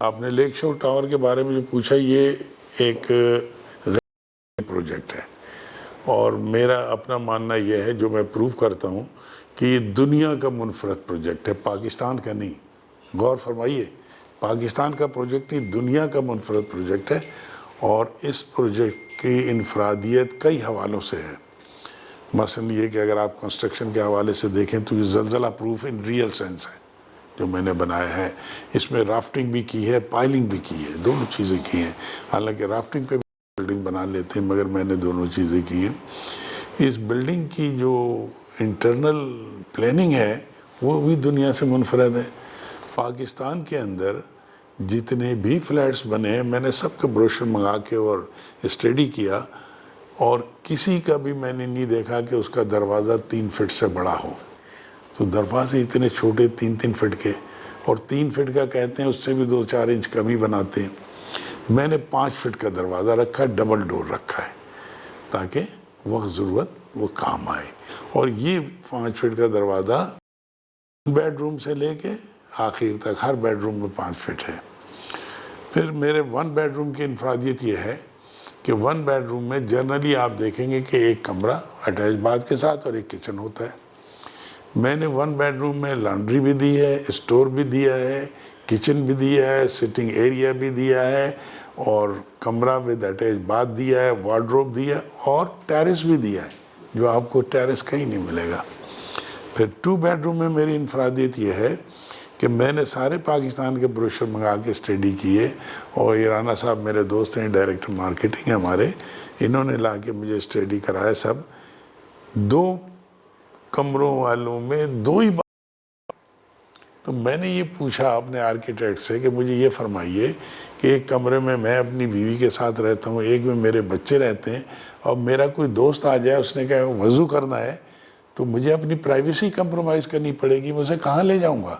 آپ نے لیک شور ٹاور کے بارے میں جو پوچھا، یہ ایک غیر پروجیکٹ ہے، اور میرا اپنا ماننا یہ ہے، جو میں پروف کرتا ہوں، کہ یہ دنیا کا منفرد پروجیکٹ ہے، پاکستان کا نہیں۔ غور فرمائیے، پاکستان کا پروجیکٹ نہیں، دنیا کا منفرد پروجیکٹ ہے، اور اس پروجیکٹ کی انفرادیت کئی حوالوں سے ہے۔ مثلا یہ کہ اگر آپ کنسٹرکشن کے حوالے سے دیکھیں تو یہ زلزلہ پروف ان ریئل سینس ہے جو میں نے بنایا ہے۔ اس میں رافٹنگ بھی کی ہے، پائلنگ بھی کی ہے، دونوں چیزیں کی ہیں۔ حالانکہ رافٹنگ پہ بلڈنگ بنا لیتے ہیں، مگر میں نے دونوں چیزیں کی ہیں۔ اس بلڈنگ کی جو انٹرنل پلاننگ ہے وہ بھی دنیا سے منفرد ہے۔ پاکستان کے اندر جتنے بھی فلیٹس بنے ہیں، میں نے سب کا بروشر منگا کے اور اسٹڈی کیا، اور کسی کا بھی میں نے نہیں دیکھا کہ اس کا دروازہ 3 فٹ سے بڑا ہو۔ تو دروازے اتنے چھوٹے 3 فٹ کے، اور 3 فٹ کا کہتے ہیں، اس سے بھی 2-4 انچ کم ہی بناتے ہیں۔ میں نے 5 فٹ کا دروازہ رکھا، ڈبل ڈور رکھا ہے، تاکہ وقت ضرورت وہ کام آئے۔ اور یہ 5 فٹ کا دروازہ بیڈ روم سے لے کے آخر تک ہر بیڈ روم میں 5 فٹ ہے۔ پھر میرے 1 بیڈ روم کی انفرادیت یہ ہے کہ 1 بیڈ روم میں جنرلی آپ دیکھیں گے کہ ایک کمرہ اٹیچ باتھ کے ساتھ اور ایک کچن ہوتا ہے۔ میں نے 1 بیڈ روم میں لانڈری بھی دی ہے، اسٹور بھی دیا ہے، کچن بھی دیا ہے، سٹنگ ایریا بھی دیا ہے، اور کمرہ ود اٹیچ باتھ دیا ہے، وارڈروب دیا ہے، اور ٹیرس بھی دیا ہے، جو آپ کو ٹیرس کہیں نہیں ملے گا۔ پھر 2 بیڈ روم میں میری انفرادیت یہ ہے کہ میں نے سارے پاکستان کے بروشر منگا کے اسٹڈی کیے، اور رانا صاحب میرے دوست ہیں، ڈائریکٹر مارکیٹنگ ہیں ہمارے، انہوں نے لا کے مجھے اسٹڈی کرایا سب۔ 2 کمروں والوں میں 2 ہی تو میں نے یہ پوچھا اپنے آرکیٹیکٹ سے کہ مجھے یہ فرمائیے کہ ایک کمرے میں میں اپنی بیوی کے ساتھ رہتا ہوں، ایک میں میرے بچے رہتے ہیں، اور میرا کوئی دوست آ جائے، اس نے کہا وضو کرنا ہے، تو مجھے اپنی پرائیویسی کمپرومائز کرنی پڑے گی، میں اسے کہاں لے جاؤں گا؟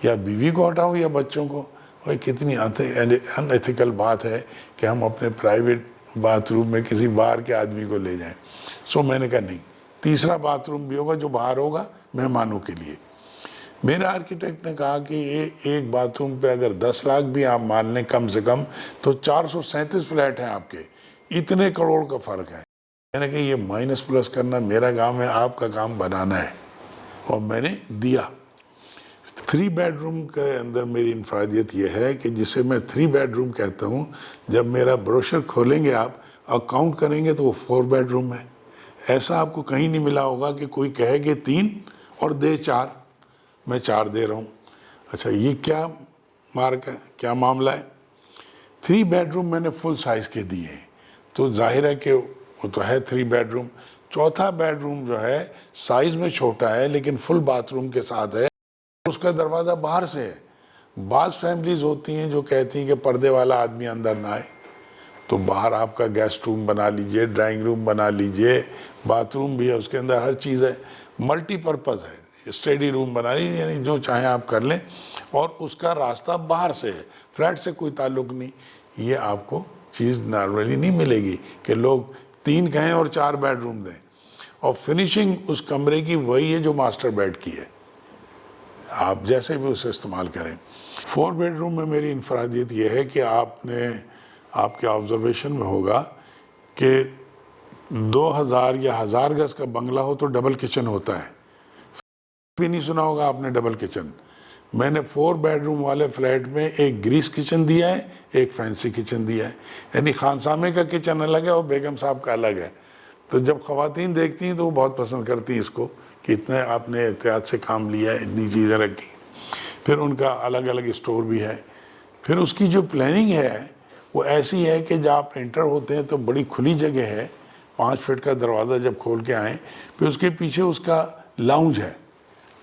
یا بیوی کو ہٹاؤں یا بچوں کو؟ اور کتنی ان ایتھیکل بات ہے کہ ہم اپنے پرائیویٹ باتھ روم میں کسی باہر کے آدمی کو لے جائیں۔ سو میں نے کہا نہیں، 3را باتھ روم بھی ہوگا جو باہر ہوگا مہمانوں کے لیے۔ میرے آرکیٹیکٹ نے کہا کہ ایک باتھ روم پہ اگر 10 لاکھ بھی آپ مان لیں کم سے کم، تو 437 فلیٹ ہیں آپ کے، اتنے کروڑ کا فرق ہے۔ میں نے کہا یہ مائنس پلس کرنا میرا کام ہے، آپ کا کام بنانا ہے، اور میں نے دیا۔ 3 بیڈ روم کے اندر میری انفرادیت یہ ہے کہ جسے میں 3 بیڈ روم کہتا ہوں، جب میرا بروشر کھولیں گے آپ اور کاؤنٹ کریں گے تو وہ 4 بیڈ روم ہے۔ ایسا آپ کو کہیں نہیں ملا ہوگا کہ کوئی کہے کہ 3 اور دے 4، میں 4 دے رہا ہوں۔ اچھا یہ کیا مارک ہے، کیا معاملہ ہے؟ 3 بیڈ روم میں نے فل سائز کے دیے ہیں، تو ظاہر ہے کہ وہ تو ہے 3 بیڈ روم۔ 4تھا بیڈ روم جو ہے سائز میں چھوٹا ہے لیکن فل باتھ روم کے ساتھ ہے، اس کا دروازہ باہر سے ہے۔ بعض فیملیز ہوتی ہیں جو کہتی ہیں کہ پردے والا آدمی اندر نہ آئے، تو باہر آپ کا گیسٹ روم بنا لیجئے، ڈرائنگ روم بنا لیجئے، باتھ روم بھی ہے، اس کے اندر ہر چیز ہے، ملٹی پرپز ہے، اسٹڈی روم بنا لیجئے، یعنی جو چاہیں آپ کر لیں، اور اس کا راستہ باہر سے ہے، فلیٹ سے کوئی تعلق نہیں۔ یہ آپ کو چیز نارملی نہیں ملے گی کہ لوگ 3 کہیں اور 4 بیڈ روم دیں، اور فنیشنگ اس کمرے کی وہی ہے جو ماسٹر بیڈ کی ہے، آپ جیسے بھی اسے استعمال کریں۔ 4 بیڈ روم میں میری انفرادیت یہ ہے کہ آپ کے آبزرویشن میں ہوگا کہ 2000 یا 1000 گز کا بنگلہ ہو تو ڈبل کچن ہوتا ہے، بھی نہیں سنا ہوگا آپ نے ڈبل کچن۔ میں نے 4 بیڈ روم والے فلیٹ میں ایک گریس کچن دیا ہے، ایک فینسی کچن دیا ہے، یعنی خانسامے کا کچن الگ ہے اور بیگم صاحب کا الگ ہے۔ تو جب خواتین دیکھتی ہیں تو وہ بہت پسند کرتی ہیں اس کو کہ اتنے آپ نے احتیاط سے کام لیا ہے، اتنی چیزیں رکھی۔ پھر ان کا الگ الگ اسٹور بھی ہے۔ پھر اس کی جو پلاننگ ہے وہ ایسی ہے کہ جب آپ انٹر ہوتے ہیں تو بڑی کھلی جگہ ہے، 5 فٹ کا دروازہ جب کھول کے آئیں، پھر اس کے پیچھے اس کا لاؤنج ہے،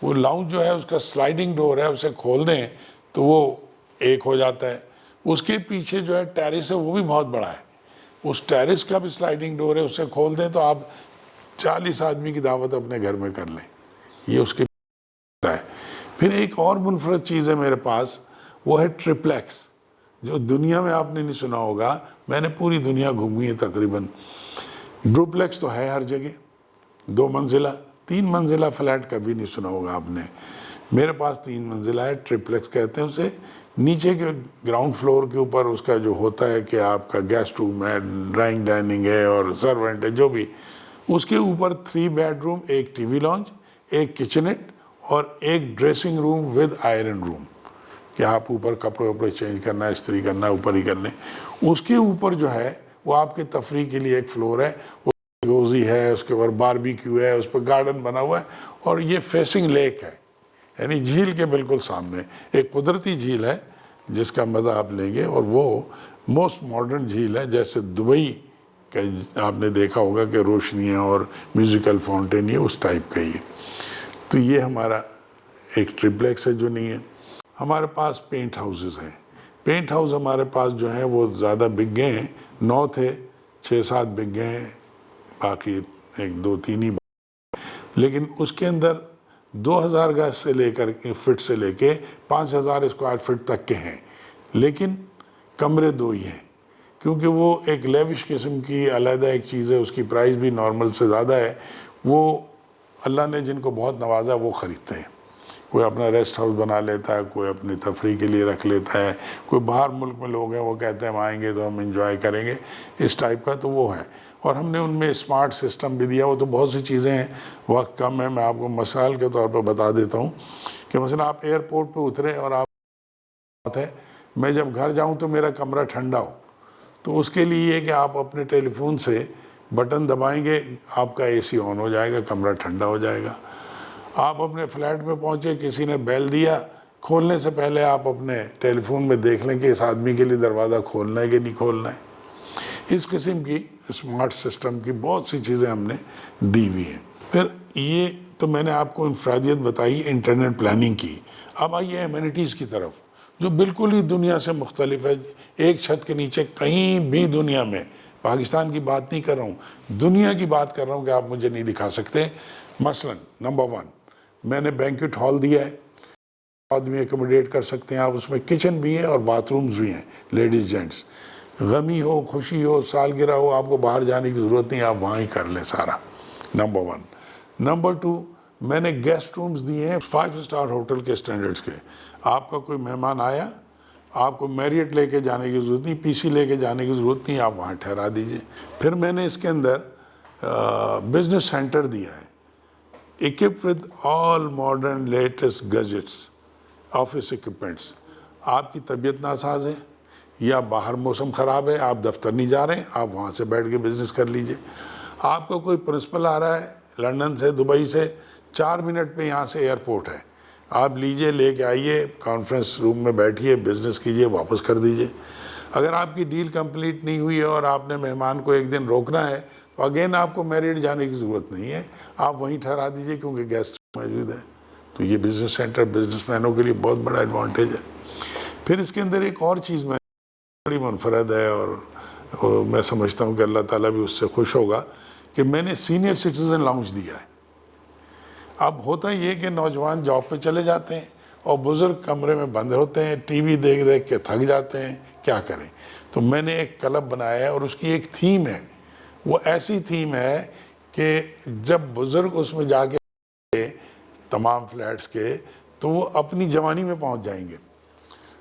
وہ لاؤنج جو ہے اس کا سلائڈنگ ڈور ہے، اسے کھول دیں تو وہ ایک ہو جاتا ہے۔ اس کے پیچھے جو ہے ٹیرس ہے وہ بھی بہت بڑا ہے، اس ٹیرس کا بھی سلائڈنگ ڈور ہے، اسے کھول دیں تو آپ 40 آدمی کی دعوت اپنے گھر میں کر لیں، یہ اس کے ہے۔ پھر ایک اور منفرد چیز ہے میرے پاس، وہ ہے ٹرپلیکس، جو دنیا میں آپ نے نہیں سنا ہوگا، میں نے پوری دنیا گھومی ہے تقریباً۔ ڈوپلیکس تو ہے ہر جگہ، 2 منزلہ، 3 منزلہ فلیٹ کبھی نہیں سنا ہوگا آپ نے، میرے پاس 3 منزلہ ہے، ٹرپلیکس کہتے ہیں اسے، نیچے کے گراؤنڈ فلور کے اوپر اس کا جو ہوتا ہے کہ آپ کا گیسٹ روم ہے, ڈرائنگ ڈائننگ ہے اور سرونٹ ہے, جو بھی, اس کے اوپر 3 بیڈ روم, ایک ٹی وی لانچ, ایک کچنٹ اور ایک ڈریسنگ روم ود آئرن روم, کہ آپ اوپر کپڑے وپڑے چینج کرنا ہے, استری کرنا ہے, اوپر ہی کر لیں. اس کے اوپر جو ہے وہ آپ کے تفریح کے لیے ایک فلور ہے, گوزی ہے, اس کے اوپر باربیکیو ہے, اس پہ گارڈن بنا ہوا ہے, اور یہ فیسنگ لیک ہے, یعنی جھیل کے بالکل سامنے ایک قدرتی جھیل ہے جس کا مزہ آپ لیں گے. اور وہ موسٹ ماڈرن جھیل ہے, جیسے دبئی کا آپ نے دیکھا ہوگا کہ روشنیاں اور میوزیکل فاؤنٹین, یہ اس ٹائپ کا ہی ہے. تو یہ ہمارا ایک ٹریپلیکس ہے جو نہیں ہے. ہمارے پاس پینٹ ہاؤسز ہیں. پینٹ ہاؤس ہمارے پاس جو ہیں وہ زیادہ بک گئے ہیں, 9 تھے, 6-7 بک گئے ہیں, باقی 1-2-3 ہی. لیکن اس کے اندر 2000 گز سے لے کر فٹ سے لے کے 5000 اسکوائر فٹ تک کے ہیں, لیکن کمرے 2 ہی ہیں, کیونکہ وہ ایک لیوش قسم کی علیحدہ ایک چیز ہے, اس کی پرائز بھی نارمل سے زیادہ ہے. وہ اللہ نے جن کو بہت نوازا وہ خریدتے ہیں. کوئی اپنا ریسٹ ہاؤس بنا لیتا ہے, کوئی اپنی تفریح کے لیے رکھ لیتا ہے, کوئی باہر ملک میں لوگ ہیں وہ کہتے ہیں ہم آئیں گے تو ہم انجوائے کریں گے, اس ٹائپ کا. تو وہ ہے, اور ہم نے ان میں اسمارٹ سسٹم بھی دیا. وہ تو بہت سی چیزیں ہیں, وقت کم ہے, میں آپ کو مثال کے طور پر بتا دیتا ہوں کہ مثلا آپ ایئرپورٹ پہ اترے اور آپ ہے میں جب گھر جاؤں تو میرا کمرہ ٹھنڈا ہو, تو اس کے لیے یہ کہ آپ اپنے ٹیلی فون سے بٹن دبائیں گے, آپ کا اے سی آن ہو جائے گا, کمرہ ٹھنڈا ہو جائے گا. آپ اپنے فلیٹ میں پہنچے, کسی نے بیل دیا, کھولنے سے پہلے آپ اپنے ٹیلی فون میں دیکھ لیں کہ اس آدمی کے لیے دروازہ کھولنا ہے کہ نہیں کھولنا ہے. اس قسم کی اسمارٹ سسٹم کی بہت سی چیزیں ہم نے دی ہوئی ہیں. پھر یہ تو میں نے آپ کو انفرادیت بتائی انٹرنیٹ پلاننگ کی. اب آئیے ایمینٹیز کی طرف, جو بالکل ہی دنیا سے مختلف ہے. ایک چھت کے نیچے کہیں بھی دنیا میں, پاکستان کی بات نہیں کر رہا ہوں, دنیا کی بات کر رہا ہوں, کہ آپ مجھے نہیں دکھا سکتے. مثلا نمبر 1 میں نے بینکویٹ ہال دیا ہے, آدمی اکوموڈیٹ کر سکتے ہیں آپ, اس میں کچن بھی ہے اور باتھ رومز بھی ہیں, لیڈیز جینٹس. غمی ہو, خوشی ہو, سالگرہ ہو, آپ کو باہر جانے کی ضرورت نہیں, آپ وہاں ہی کر لیں سارا. نمبر 1. نمبر 2 میں نے گیسٹ رومز دیے ہیں 5 اسٹار ہوٹل کے سٹینڈرڈز کے. آپ کا کوئی مہمان آیا, آپ کو میریٹ لے کے جانے کی ضرورت نہیں, پی سی لے کے جانے کی ضرورت نہیں, آپ وہاں ٹھہرا دیجئے. پھر میں نے اس کے اندر بزنس سینٹر دیا ہے, equipped with all modern latest gadgets, office equipments. آپ کی طبیعت ناساز ہے یا باہر موسم خراب ہے, آپ دفتر نہیں جا رہے ہیں, آپ وہاں سے بیٹھ کے بزنس کر لیجئے. آپ کو کوئی پرنسپل آ رہا ہے لندن سے, دبئی سے, 4 منٹ پہ یہاں سے ایئرپورٹ ہے, آپ لیجئے, لے کے آئیے, کانفرنس روم میں بیٹھیے, بزنس کیجئے, واپس کر دیجئے. اگر آپ کی ڈیل کمپلیٹ نہیں ہوئی ہے اور آپ نے مہمان کو 1 دن روکنا ہے, تو اگین آپ کو میریٹ جانے کی ضرورت نہیں ہے, آپ وہیں ٹھہرا دیجئے, کیونکہ گیسٹ موجود ہے. تو یہ بزنس سینٹر بزنس مینوں کے لیے بہت بڑا ایڈوانٹیج ہے. پھر اس کے اندر ایک اور چیز میں بڑی منفرد ہے, اور میں سمجھتا ہوں کہ اللہ تعالیٰ بھی اس سے خوش ہوگا, کہ میں نے سینئر سٹیزن لاؤنج دیا ہے. اب ہوتا یہ کہ نوجوان جاب پہ چلے جاتے ہیں اور بزرگ کمرے میں بند ہوتے ہیں, ٹی وی دیکھ دیکھ کے تھک جاتے ہیں, کیا کریں. تو میں نے ایک کلب بنایا ہے, اور اس کی ایک تھیم ہے. وہ ایسی تھیم ہے کہ جب بزرگ اس میں جا کے تمام فلیٹس کے, تو وہ اپنی جوانی میں پہنچ جائیں گے.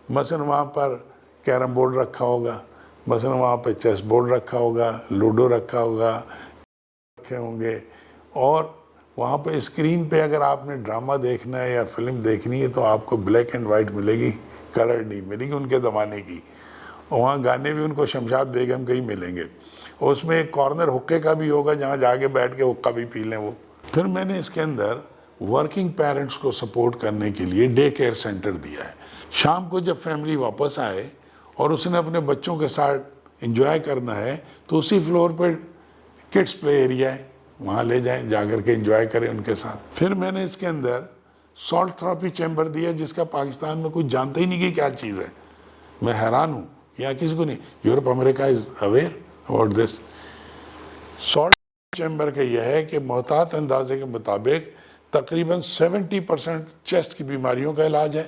مثلا وہاں پر کیرم بورڈ رکھا ہوگا, مثلا وہاں پہ چیس بورڈ رکھا ہوگا, لوڈو رکھا ہوگا, رکھے ہوں گے. اور وہاں پہ اسکرین پہ اگر آپ نے ڈرامہ دیکھنا ہے یا فلم دیکھنی ہے, تو آپ کو بلیک اینڈ وائٹ ملے گی, کلر نہیں ملے گی ان کے زمانے کی. اور وہاں گانے بھی ان کو شمشاد بیگم کے ہی ملیں گے. اور اس میں ایک کارنر حقے کا بھی ہوگا, جہاں جا کے بیٹھ کے حقہ بھی پی لیں وہ. پھر میں نے اس کے اندر ورکنگ پیرنٹس کو سپورٹ کرنے کے لیے ڈے کیئر سینٹر دیا ہے. شام کو جب فیملی واپس آئے اور اس نے اپنے بچوں کے ساتھ انجوائے کرنا ہے, تو اسی فلور پہ کڈس پلے ایریا ہے, وہاں لے جائیں, جا کر کے انجوائے کریں ان کے ساتھ. پھر میں نے اس کے اندر سالٹ تھراپی چیمبر دیا, جس کا پاکستان میں کوئی جانتا ہی نہیں کہ کیا چیز ہے. میں حیران ہوں, یہاں کسی کو نہیں. Europe America is aware about this. Salt chamber کا یہ ہے کہ محتاط اندازے کے مطابق تقریباً 70% چیسٹ کی بیماریوں کا علاج ہے,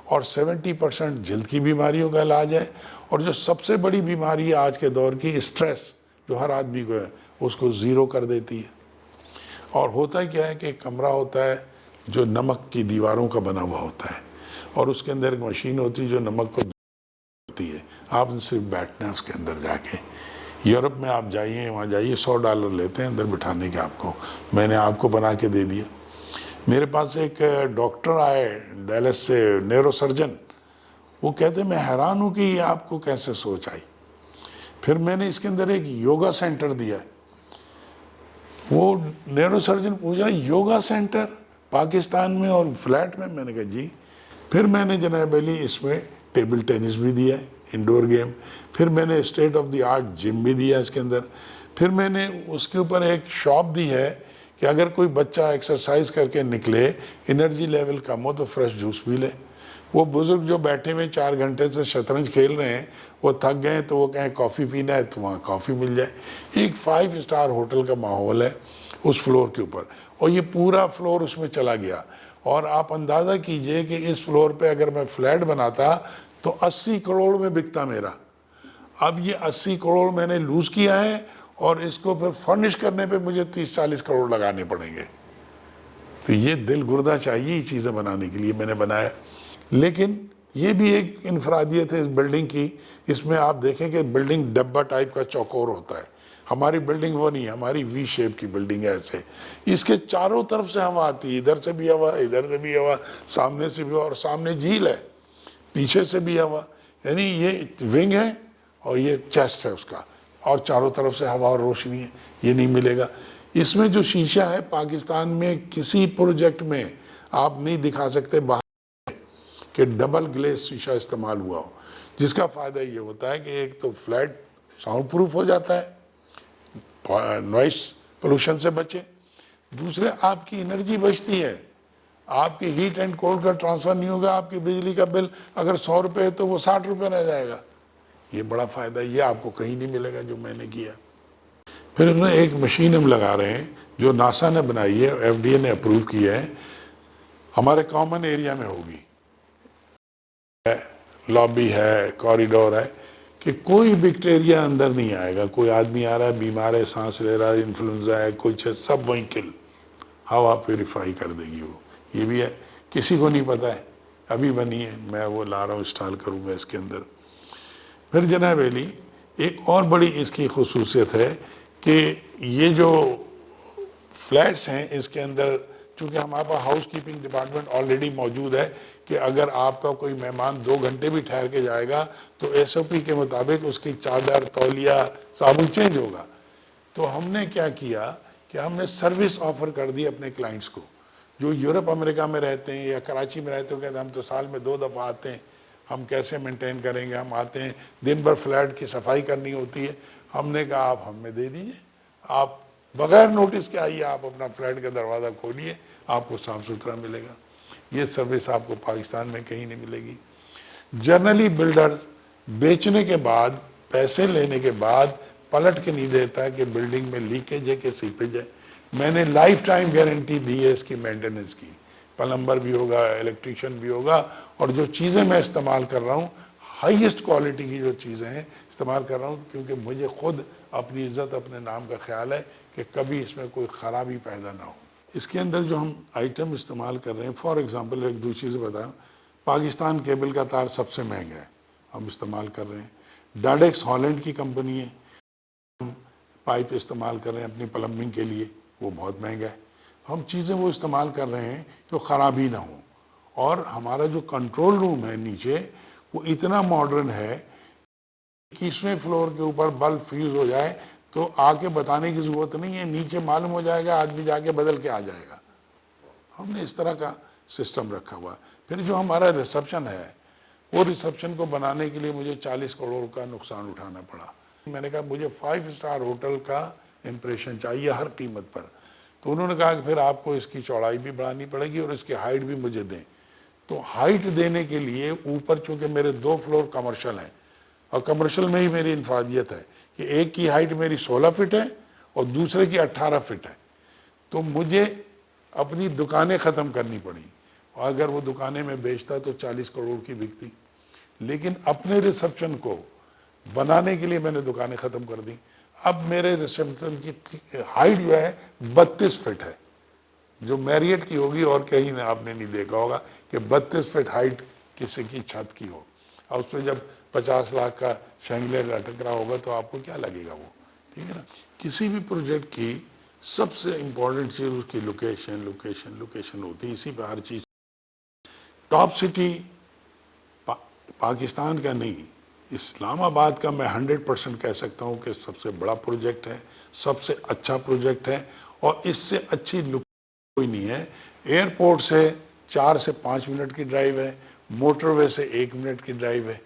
اور 70% جلد کی بیماریوں کا علاج ہے. اور جو سب سے بڑی بیماری ہے آج کے دور کی, اسٹریس, جو ہر آدمی کو ہے, اس کو 0 کر دیتی ہے. اور ہوتا کیا ہے کہ ایک کمرہ ہوتا ہے جو نمک کی دیواروں کا بنا ہوا ہوتا ہے, اور اس کے اندر ایک مشین ہوتی ہے جو نمک کو ہوتی ہے، آپ نے صرف بیٹھنا ہے اس کے اندر جا کے۔ یورپ میں آپ جائیے، وہاں جائیے، $100 لیتے ہیں اندر بٹھانے کے آپ کو، میں نے آپ کو بنا کے دے دیا۔ میرے پاس ایک ڈاکٹر آئے ڈیلس سے، نیورو سرجن، وہ کہتے میں حیران ہوں کہ یہ آپ کو کیسے سوچ آئی۔ پھر میں نے اس کے اندر ایک یوگا سینٹر دیا ہے۔ وہ نیورو سرجن پوچھ رہا یوگا سینٹر پاکستان میں اور فلیٹ میں نے کہا جی۔ پھر میں نے جناب علی اس میں ٹیبل ٹینس بھی دیا ہے، انڈور گیم، پھر میں نے اسٹیٹ آف دی آرٹ جم بھی دیا اس کے اندر، پھر میں نے اس کے اوپر ایک شاپ دی ہے کہ اگر کوئی بچہ ایکسرسائز کر کے نکلے، انرجی لیول کم ہو تو فریش جوس بھی لے۔ وہ بزرگ جو بیٹھے ہوئے 4 گھنٹے سے شطرنج کھیل رہے ہیں، وہ تھک گئے تو وہ کہیں کافی پینا ہے تو وہاں کافی مل جائے۔ ایک 5 اسٹار ہوٹل کا ماحول ہے اس فلور کے اوپر، اور یہ پورا فلور اس میں چلا گیا۔ اور آپ اندازہ کیجئے کہ اس فلور پہ اگر میں فلیٹ بناتا تو 80 کروڑ میں بکتا میرا۔ اب یہ 80 کروڑ میں نے لوز کیا ہے، اور اس کو پھر فرنش کرنے پہ مجھے 30-40 کروڑ لگانے پڑیں گے۔ تو یہ دل گردہ چاہیے یہ چیزیں بنانے کے لیے، میں نے بنایا۔ لیکن یہ بھی ایک انفرادیت ہے اس بلڈنگ کی، اس میں آپ دیکھیں کہ بلڈنگ ڈبہ ٹائپ کا چوکور ہوتا ہے، ہماری بلڈنگ وہ نہیں ہے، ہماری وی شیپ کی بلڈنگ ہے ایسے۔ اس کے چاروں طرف سے ہوا آتی ہے، ادھر سے بھی ہوا، ادھر سے بھی ہوا، سامنے سے بھی ہوا، اور سامنے جھیل ہے، پیچھے سے بھی ہوا، یعنی یہ ونگ ہے اور یہ چیسٹ ہے اس کا، اور چاروں طرف سے ہوا اور روشنی ہے، یہ نہیں ملے گا۔ اس میں جو شیشہ ہے پاکستان میں کسی پروجیکٹ میں آپ نہیں دکھا سکتے باہر کہ ڈبل گلیز شیشہ استعمال ہوا ہو، جس کا فائدہ یہ ہوتا ہے کہ ایک تو فلیٹ ساؤنڈ پروف ہو جاتا ہے، نوائس پولوشن سے بچے، دوسرے آپ کی انرجی بچتی ہے، آپ کی ہیٹ اینڈ کولڈ کا ٹرانسفر نہیں ہوگا، آپ کی بجلی کا بل اگر 100 روپے ہے تو وہ 60 روپے رہ جائے گا۔ یہ بڑا فائدہ ہے، یہ آپ کو کہیں نہیں ملے گا جو میں نے کیا۔ پھر انہوں نے ایک مشین ہم لگا رہے ہیں جو ناسا نے بنائی ہے، ایف ڈی اے نے اپروو کیا ہے، ہمارے کامن ایریا میں ہوگی، لابی ہے، کوریڈور ہے، کہ کوئی بیکٹیریا اندر نہیں آئے گا۔ کوئی آدمی آ رہا ہے بیمار ہے، سانس لے رہا ہے، انفلوئنزا ہے، کچھ ہے، سب وہیں کل، ہوا پیوریفائی کر دے گی وہ۔ یہ بھی ہے، کسی کو نہیں پتا ہے، ابھی بنی ہے، میں وہ لا رہا ہوں، انسٹال کروں گا اس کے اندر۔ پھر جناب علی ایک اور بڑی اس کی خصوصیت ہے کہ یہ جو فلیٹس ہیں اس کے اندر، چونکہ ہمارے پاس ہاؤس کیپنگ ڈپارٹمنٹ آلریڈی موجود ہے کہ اگر آپ کا کوئی مہمان 2 گھنٹے بھی ٹھہر کے جائے گا تو ایس او پی کے مطابق اس کی چادر، تولیہ، صابن چینج ہوگا۔ تو ہم نے کیا کیا کہ ہم نے سروس آفر کر دی اپنے کلائنٹس کو، جو یورپ امریکہ میں رہتے ہیں یا کراچی میں رہتے ہیں، کہتے ہیں ہم تو سال میں 2 دفعہ آتے ہیں، ہم کیسے مینٹین کریں گے، ہم آتے ہیں دن بھر فلیٹ کی صفائی کرنی ہوتی ہے۔ ہم نے کہا آپ ہمیں دے دیجئے، آپ بغیر نوٹس کے آئیے، آپ اپنا فلیٹ کا دروازہ کھولیے، آپ کو صاف ستھرا ملے گا۔ یہ سروس آپ کو پاکستان میں کہیں نہیں ملے گی۔ جنرلی بلڈر بیچنے کے بعد، پیسے لینے کے بعد پلٹ کے نہیں دیتا ہے کہ بلڈنگ میں لیکیج ہے کہ سیپیج ہے۔ میں نے لائف ٹائم گارنٹی دی ہے اس کی مینٹیننس کی، پلمبر بھی ہوگا، الیکٹریشین بھی ہوگا، اور جو چیزیں میں استعمال کر رہا ہوں ہائیسٹ کوالٹی کی جو چیزیں ہیں استعمال کر رہا ہوں، کیونکہ مجھے خود اپنی عزت، اپنے نام کا خیال ہے کہ کبھی اس میں کوئی خرابی پیدا نہ ہو۔ اس کے اندر جو ہم آئٹم استعمال کر رہے ہیں، فار ایگزامپل ایک دوسری چیز بتاؤں، پاکستان کیبل کا تار سب سے مہنگا ہے، ہم استعمال کر رہے ہیں۔ ڈاڈیکس ہالینڈ کی کمپنی ہے، ہم پائپ استعمال کر رہے ہیں اپنی پلمبنگ کے لیے، وہ بہت مہنگا ہے۔ ہم چیزیں وہ استعمال کر رہے ہیں جو خرابی نہ ہوں، اور ہمارا جو کنٹرول روم ہے نیچے وہ اتنا ماڈرن ہے، 21ویں فلور کے اوپر بلب فیوز ہو جائے تو آ کے بتانے کی ضرورت نہیں ہے، نیچے معلوم ہو جائے گا، آدمی جا کے بدل کے آ جائے گا۔ ہم نے اس طرح کا سسٹم رکھا ہوا ہے۔ پھر جو ہمارا ریسپشن ہے، وہ ریسپشن کو بنانے کے لیے مجھے 40 کروڑ کا نقصان اٹھانا پڑا۔ میں نے کہا مجھے 5 اسٹار ہوٹل کا امپریشن چاہیے ہر قیمت پر۔ تو انہوں نے کہا کہ پھر آپ کو اس کی چوڑائی بھی بڑھانی پڑے گی اور اس کی ہائٹ بھی مجھے دیں۔ تو ہائٹ دینے کے لیے اوپر چونکہ میرے 2 فلور کمرشل ہیں، اور کمرشل میں ہی میری انفرادیت ہے کہ ایک کی ہائٹ میری 16 فٹ ہے اور دوسرے کی 18 فٹ ہے، تو مجھے اپنی دکانیں ختم کرنی پڑی، اور اگر وہ دکانیں میں بیچتا تو 40 کروڑ کی بکتی، لیکن اپنے ریسپشن کو بنانے کے لیے میں نے دکانیں ختم کر دی۔ اب میرے ریسپشن کی ہائٹ جو ہے 32 فٹ ہے، جو میریٹ کی ہوگی، اور کہیں آپ نے نہیں دیکھا ہوگا کہ 32 فٹ ہائٹ کسی کی چھت کی ہو، اور اس پہ جب 50 لاکھ کا شینگلر لٹک رہا ہوگا تو آپ کو کیا لگے گا وہ، ٹھیک ہے نا. کسی بھی پروجیکٹ کی سب سے امپورٹنٹ چیز اس کی لوکیشن ہوتی ہے. اسی پہ ہر چیز. ٹاپ سٹی پاکستان کا نہیں، اسلام آباد کا میں 100% کہہ سکتا ہوں کہ سب سے بڑا پروجیکٹ ہے، سب سے اچھا پروجیکٹ ہے، اور اس سے اچھی کوئی نہیں ہے. ایئرپورٹ سے 4 سے 5 منٹ کی ڈرائیو ہے، موٹر وے سے 1 منٹ کی ڈرائیو ہے.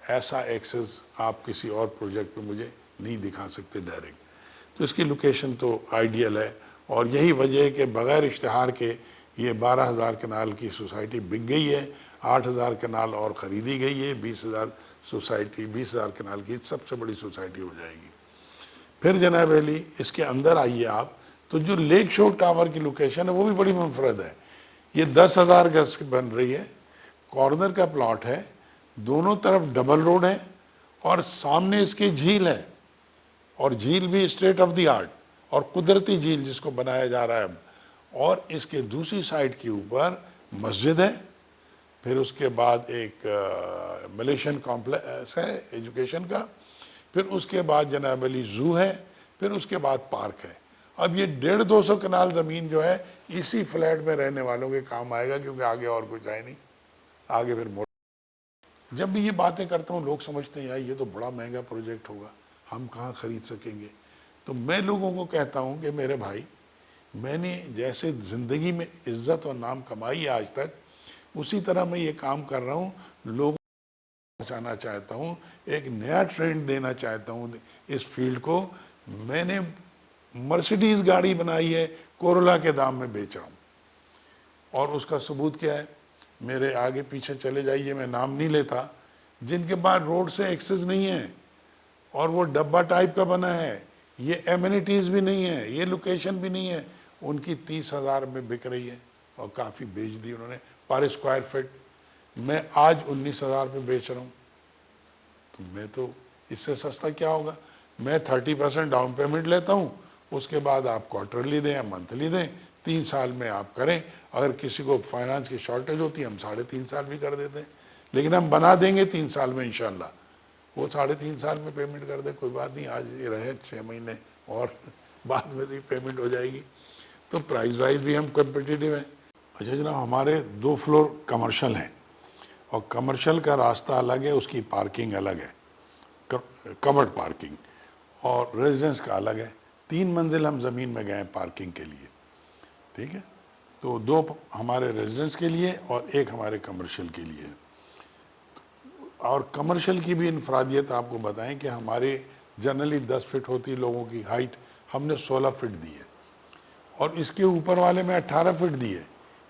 ایسا ایکسس آپ کسی اور پروجیکٹ پہ مجھے نہیں دکھا سکتے ڈائریکٹ. تو اس کی لوکیشن تو آئیڈیل ہے، اور یہی وجہ ہے کہ بغیر اشتہار کے یہ 12,000 کنال کی سوسائٹی بک گئی ہے. 8,000 کنال اور خریدی گئی ہے. 20,000 کنال کی سب سے بڑی سوسائٹی ہو جائے گی. پھر جناب علی اس کے اندر آئیے آپ، تو جو لیک شور ٹاور کی لوکیشن ہے وہ بھی بڑی منفرد ہے. یہ 10,000 گز کی بن رہی ہے، کارنر کا پلاٹ ہے، دونوں طرف ڈبل روڈ ہے، اور سامنے اس کی جھیل ہے، اور جھیل بھی اسٹیٹ آف دی آرٹ اور قدرتی جھیل جس کو بنایا جا رہا ہے اب. اور اس کے دوسری سائڈ کے اوپر مسجد ہے. پھر اس کے بعد ایک ملیشین کمپلیکس ہے ایجوکیشن کا. پھر اس کے بعد جناب علی زو ہے. پھر اس کے بعد پارک ہے. اب یہ 150-200 کنال زمین جو ہے اسی فلیٹ میں رہنے والوں کے کام آئے گا، کیونکہ آگے اور کچھ ہے نہیں. آگے پھر جب بھی یہ باتیں کرتا ہوں لوگ سمجھتے ہیں یار یہ تو بڑا مہنگا پروجیکٹ ہوگا، ہم کہاں خرید سکیں گے. تو میں لوگوں کو کہتا ہوں کہ میرے بھائی، میں نے جیسے زندگی میں عزت اور نام کمائی ہے آج تک، اسی طرح میں یہ کام کر رہا ہوں. لوگوں کو پہنچانا چاہتا ہوں، ایک نیا ٹرینڈ دینا چاہتا ہوں اس فیلڈ کو. میں نے مرسیڈیز گاڑی بنائی ہے، کورولا کے دام میں بیچ رہا ہوں. اور اس کا ثبوت کیا ہے؟ میرے آگے پیچھے چلے جائیے، میں نام نہیں لیتا، جن کے بعد روڈ سے ایکسس نہیں ہے، اور وہ ڈبہ ٹائپ کا بنا ہے، یہ ایمینٹیز بھی نہیں ہے، یہ لوکیشن بھی نہیں ہے، ان کی 30,000 میں بک رہی ہے، اور کافی بیچ دی انہوں نے پر اسکوائر فٹ. میں آج 19,000 پہ بیچ رہا ہوں. تو میں تو اس سے سستا کیا ہوگا؟ میں 30% ڈاؤن پیمنٹ لیتا ہوں، اس کے بعد آپ کوارٹرلی دیں یا منتھلی دیں، 3 سال میں آپ کریں. اگر کسی کو فائنانس کی شارٹیج ہوتی ہے ہم 3.5 سال بھی کر دیتے ہیں، لیکن ہم بنا دیں گے 3 سال میں انشاءاللہ. وہ 3.5 سال میں پیمنٹ کر دے، کوئی بات نہیں، آج یہ رہے 6 مہینے اور بعد میں بھی پیمنٹ ہو جائے گی. تو پرائز وائز بھی ہم کمپیٹیٹیو ہیں. اچھا جناب، ہمارے 2 فلور کمرشل ہیں، اور کمرشل کا راستہ الگ ہے، اس کی پارکنگ الگ ہے، کورڈ پارکنگ، اور ریزیڈنس کا الگ ہے. 3 منزل ہم زمین میں گئے ہیں پارکنگ کے لیے، ٹھیک ہے. تو 2 ہمارے ریزیڈنس کے لیے اور 1 ہمارے کمرشل کے لیے. اور کمرشل کی بھی انفرادیت آپ کو بتائیں کہ ہمارے جنرلی 10 فٹ ہوتی لوگوں کی ہائٹ، ہم نے 16 فٹ دی ہے، اور اس کے اوپر والے میں 18 فٹ دی ہے.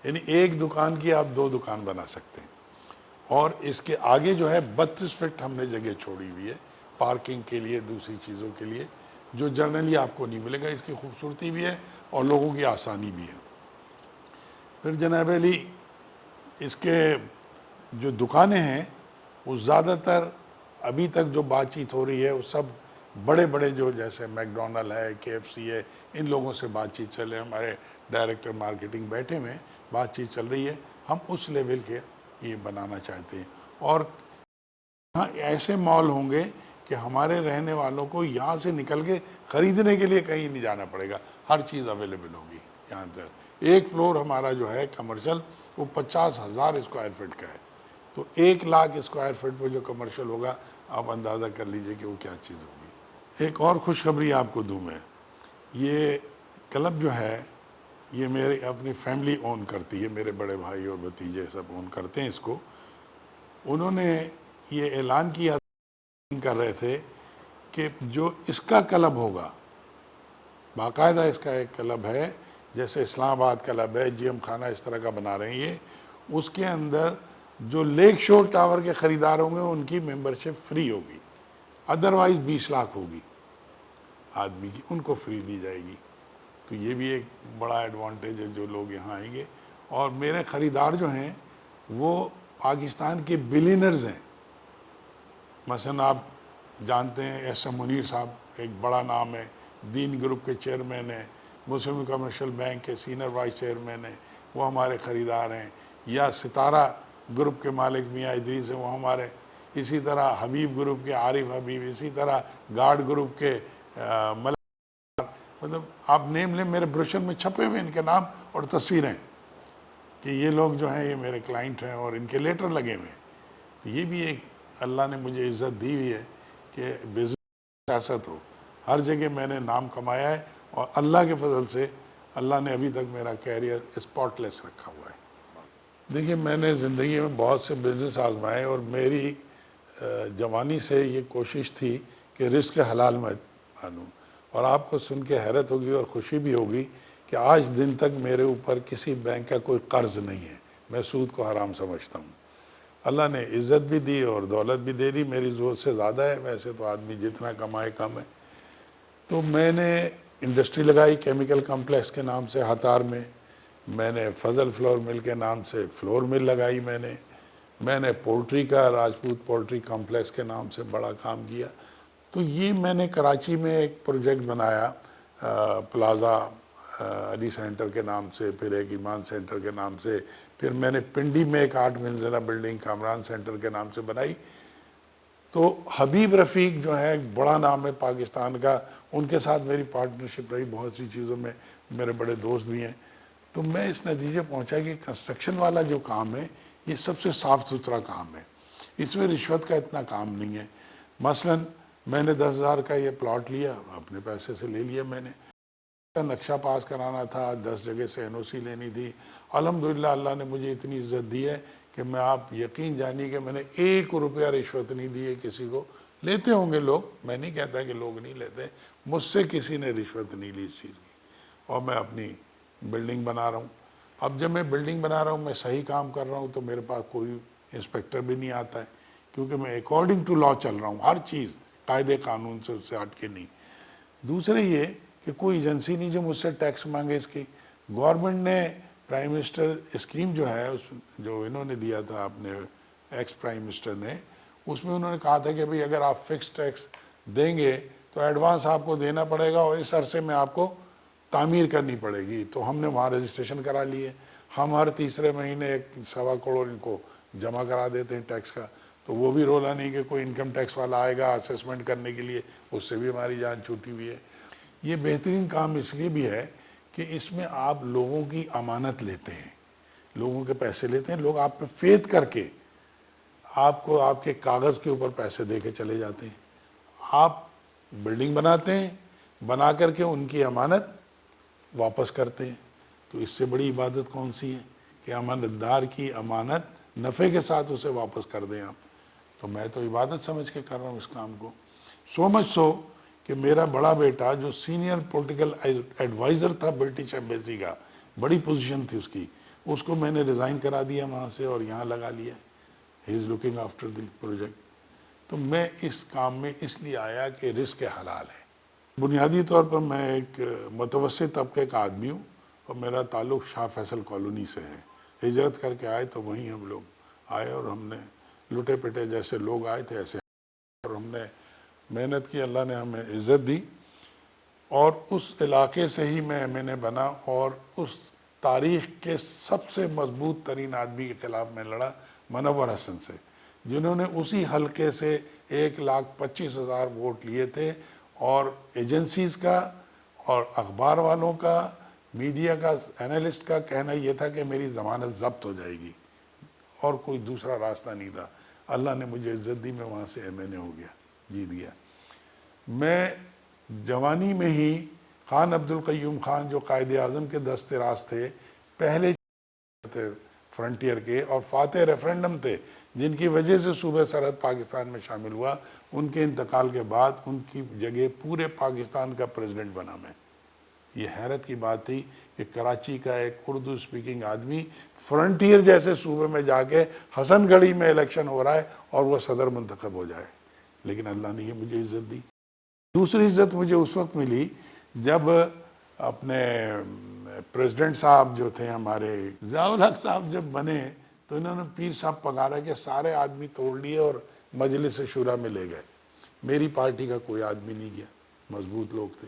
یعنی ایک دکان کی آپ 2 دکان بنا سکتے ہیں. اور اس کے آگے جو ہے 32 فٹ ہم نے جگہ چھوڑی ہوئی ہے پارکنگ کے لیے، دوسری چیزوں کے لیے، جو جنرلی آپ کو نہیں ملے گا. اس کی خوبصورتی بھی ہے اور لوگوں کی آسانی بھی ہے. پھر جناب علی اس کے جو دکانیں ہیں وہ زیادہ تر ابھی تک جو بات چیت ہو رہی ہے وہ سب بڑے بڑے جو جیسے میکڈونلڈ ہے، KFC ہے، ان لوگوں سے بات چیت چل رہی ہے. ہمارے ڈائریکٹر مارکیٹنگ بیٹھے ہوئے، بات چیت چل رہی ہے. ہم اس لیول کے یہ بنانا چاہتے ہیں. اور ہاں ایسے مال ہوں گے کہ ہمارے رہنے والوں کو یہاں سے نکل کے خریدنے کے لیے کہیں نہیں جانا پڑے گا، ہر چیز اویلیبل ہوگی یہاں تک. 1 فلور ہمارا جو ہے کمرشل وہ 50,000 اسکوائر فٹ کا ہے. تو 1 لاکھ اسکوائر فٹ پہ جو کمرشل ہوگا آپ اندازہ کر لیجئے کہ وہ کیا چیز ہوگی. ایک اور خوشخبری آپ کو دوں میں، یہ کلب جو ہے یہ میرے اپنی فیملی اون کرتی ہے، میرے بڑے بھائی اور بھتیجے سب اون کرتے ہیں اس کو. انہوں نے یہ اعلان کیا کر رہے تھے کہ جو اس کا کلب ہوگا، باقاعدہ اس کا ایک کلب ہے، جیسے اسلام آباد کلب ہے، جی ایم خانہ اس طرح کا بنا رہے ہیں یہ. اس کے اندر جو لیک شور ٹاور کے خریدار ہوں گے ان کی ممبرشپ فری ہوگی، ادروائز 20 لاکھ ہوگی آدمی کی، ان کو فری دی جائے گی. تو یہ بھی ایک بڑا ایڈوانٹیج ہے جو لوگ یہاں آئیں گے. اور میرے خریدار جو ہیں وہ پاکستان کے بلینرز ہیں. مثلا آپ جانتے ہیں ایس ایم منیر صاحب، ایک بڑا نام ہے، دین گروپ کے چیئرمین ہیں، مسلم کمرشل بینک کے سینئر وائس چیئرمین ہیں، وہ ہمارے خریدار ہیں. یا ستارہ گروپ کے مالک میاں ادریس ہیں وہ ہمارے، اسی طرح حبیب گروپ کے عارف حبیب، اسی طرح گارڈ گروپ کے مطلب آپ نیم لیں، میرے بروشر میں چھپے ہوئے ان کے نام اور تصویریں کہ یہ لوگ جو ہیں یہ میرے کلائنٹ ہیں، اور ان کے لیٹر لگے ہوئے ہیں. تو یہ بھی ایک اللہ نے مجھے عزت دی ہوئی ہے کہ بزنس سیاست ہو، ہر جگہ میں نے نام کمایا ہے، اور اللہ کے فضل سے اللہ نے ابھی تک میرا کیریئر اسپاٹ لیس رکھا ہوا ہے. دیکھیے میں نے زندگی میں بہت سے بزنس آزمائے، اور میری جوانی سے یہ کوشش تھی کہ رزق حلال میں مانوں. اور آپ کو سن کے حیرت ہوگی اور خوشی بھی ہوگی کہ آج دن تک میرے اوپر کسی بینک کا کوئی قرض نہیں ہے. میں سود کو حرام سمجھتا ہوں. اللہ نے عزت بھی دی اور دولت بھی دے دی، میری ضرورت سے زیادہ ہے، ویسے تو آدمی جتنا کمائے کم ہے. تو میں نے انڈسٹری لگائی کیمیکل کمپلیکس کے نام سے ہتار میں نے فضل فلور مل کے نام سے فلور مل لگائی، میں نے پولٹری کا راجپوت پولٹری کمپلیکس کے نام سے بڑا کام کیا. تو یہ میں نے کراچی میں ایک پروجیکٹ بنایا پلازا علی سینٹر کے نام سے، پھر ایک ایمان سینٹر کے نام سے، پھر میں نے پنڈی میں ایک 8 منزلہ بلڈنگ کامران سینٹر کے نام سے بنائی. تو حبیب رفیق جو ہے ایک بڑا نام ہے پاکستان کا، ان کے ساتھ میری پارٹنرشپ رہی بہت سی چیزوں میں، میرے بڑے دوست بھی ہیں. تو میں اس نتیجے پہنچا کہ کنسٹرکشن والا جو کام ہے یہ سب سے صاف ستھرا کام ہے، اس میں رشوت کا اتنا کام نہیں ہے. مثلا میں نے 10,000 کا یہ پلاٹ لیا، اپنے پیسے سے لے لیا، میں نے نقشہ پاس کرانا تھا، 10 جگہ سے NOC لینی تھی. الحمدللہ اللہ نے مجھے اتنی عزت دی ہے کہ میں آپ یقین جانیے کہ میں نے 1 روپیہ رشوت نہیں دی ہے کسی کو. لیتے ہوں گے لوگ، میں نہیں کہتا کہ لوگ نہیں لیتے، مجھ سے کسی نے رشوت نہیں لی اس چیز کی. اور میں اپنی بلڈنگ بنا رہا ہوں. اب جب میں بلڈنگ بنا رہا ہوں، میں صحیح کام کر رہا ہوں، تو میرے پاس کوئی انسپیکٹر بھی نہیں آتا ہے، کیونکہ میں اکارڈنگ ٹو لا چل رہا ہوں، ہر چیز قاعدے قانون سے اس سے ہٹ کے نہیں. دوسرے یہ کہ کوئی ایجنسی نہیں جو مجھ سے ٹیکس مانگے. اس کی گورنمنٹ نے پرائم منسٹر اسکیم جو ہے جو انہوں نے دیا تھا اپنے ایکس پرائم منسٹر نے، اس میں انہوں نے کہا تھا کہ بھئی اگر آپ فکس ٹیکس دیں گے تو ایڈوانس آپ کو دینا پڑے گا، اور اس عرصے میں آپ کو تعمیر کرنی پڑے گی. تو ہم نے وہاں رجسٹریشن کرا لیے. ہم ہر تیسرے مہینے 1.25 کروڑ ان کو جمع کرا دیتے ہیں ٹیکس کا. تو وہ بھی رولا نہیں کہ کوئی انکم ٹیکس والا آئے گا اسیسمنٹ کرنے کے لیے، اس سے بھی ہماری جان چھوٹی ہوئی ہے. یہ بہترین کام اس لیے بھی ہے کہ اس میں آپ لوگوں کی امانت لیتے ہیں، لوگوں کے پیسے لیتے ہیں، لوگ آپ پہ فیتھ کر کے آپ کو آپ کے کاغذ کے اوپر پیسے دے کے چلے جاتے ہیں. آپ بلڈنگ بناتے ہیں، بنا کر کے ان کی امانت واپس کرتے ہیں. تو اس سے بڑی عبادت کون سی ہے کہ امانت دار کی امانت نفع کے ساتھ اسے واپس کر دیں آپ. تو میں تو عبادت سمجھ کے کر رہا ہوں اس کام کو. سو مچ سو کہ میرا بڑا بیٹا جو سینئر پولیٹیکل ایڈوائزر تھا برٹش ایمبیسی کا، بڑی پوزیشن تھی اس کو میں نے ریزائن کرا دیا وہاں سے اور یہاں لگا لیا. He is looking after the project. تو میں اس کام میں اس لیے آیا کہ رزق حلال ہے. بنیادی طور پر میں ایک متوسط طبقے کا آدمی ہوں، اور میرا تعلق شاہ فیصل کالونی سے ہے. ہجرت کر کے آئے تو وہیں ہم لوگ آئے، اور ہم نے لٹے پٹے جیسے لوگ آئے تھے ایسے، اور ہم نے محنت کی، اللہ نے ہمیں عزت دی. اور اس علاقے سے ہی میں MNA بنا، اور اس تاریخ کے سب سے مضبوط ترین آدمی کے خلاف میں لڑا، منور حسن سے، جنہوں نے اسی حلقے سے 1,25,000 ووٹ لیے تھے. اور ایجنسیز کا اور اخبار والوں کا، میڈیا کا، اینالسٹ کا کہنا یہ تھا کہ میری ضمانت ضبط ہو جائے گی، اور کوئی دوسرا راستہ نہیں تھا. اللہ نے مجھے عزت دی، میں وہاں سے MNA ہو گیا، جیت گیا. میں جوانی میں ہی خان عبدالقیوم خان جو قائد اعظم کے دست راست تھے، پہلے تھے فرنٹیئر کے، اور فاتح ریفرنڈم تھے جن کی وجہ سے صوبہ سرحد پاکستان میں شامل ہوا، ان کے انتقال کے بعد ان کی جگہ پورے پاکستان کا پریزیڈنٹ بنا میں. یہ حیرت کی بات تھی کہ کراچی کا ایک اردو سپیکنگ آدمی فرنٹیئر جیسے صوبے میں جا کے حسن گڑھی میں الیکشن ہو رہا ہے اور وہ صدر منتخب ہو جائے. لیکن اللہ نے یہ مجھے عزت دی. دوسری عزت مجھے اس وقت ملی جب اپنے پریزیڈنٹ صاحب جو تھے ہمارے ضیاء الحق صاحب جب بنے، تو انہوں نے پیر صاحب پگارا کے سارے آدمی توڑ لیے اور مجلس شورا میں لے گئے. میری پارٹی کا کوئی آدمی نہیں گیا، مضبوط لوگ تھے.